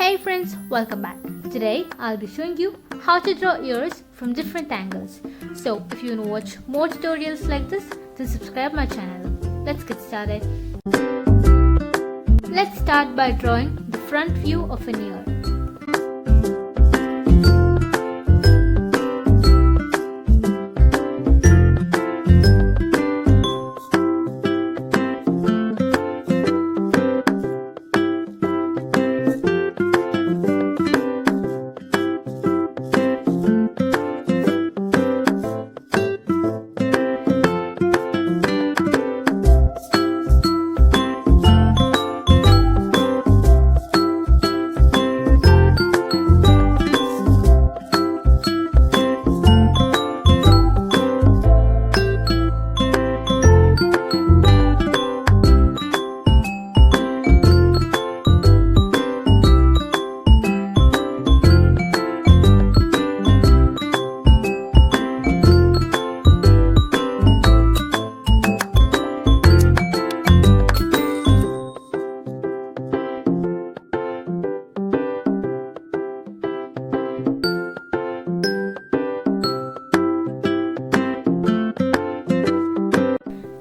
Hey friends, welcome back. Today I'll be showing you how to draw ears from different angles. So if you want to watch more tutorials like this, then subscribe my channel. Let's get started. Let's start by drawing the front view of an ear.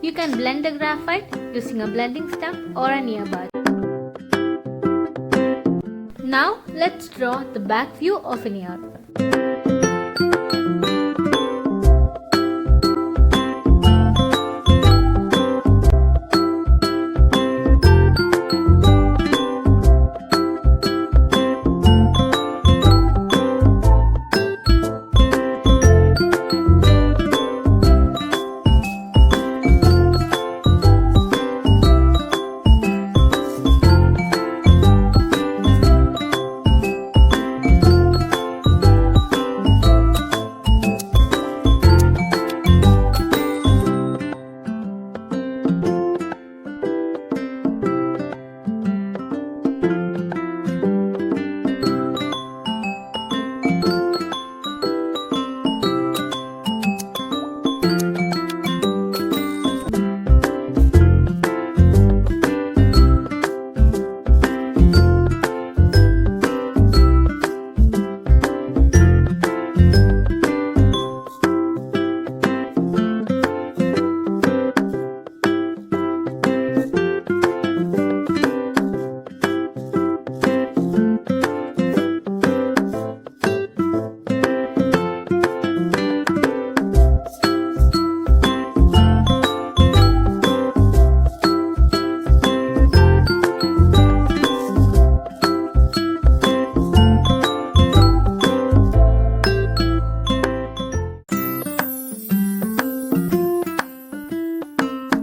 You can blend the graphite using a blending stump or an earbud. Now let's draw the back view of an ear.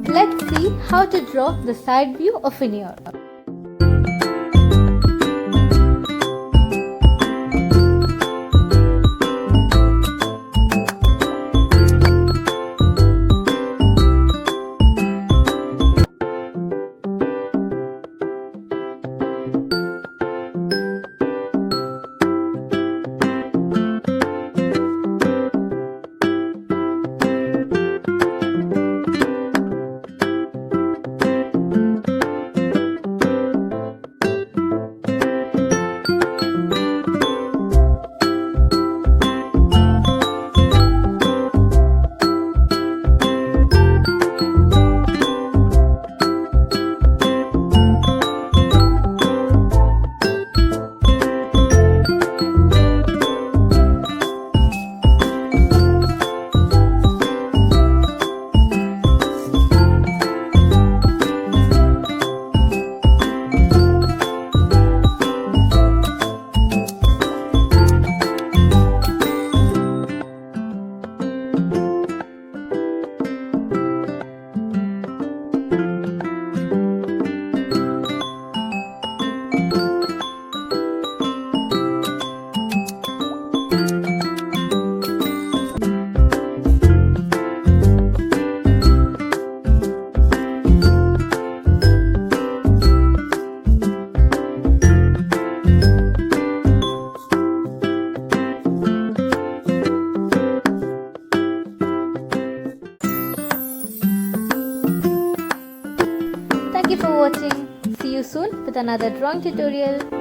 Let's see how to draw the side view of an ear. Thank you for watching. See you soon with another drawing tutorial.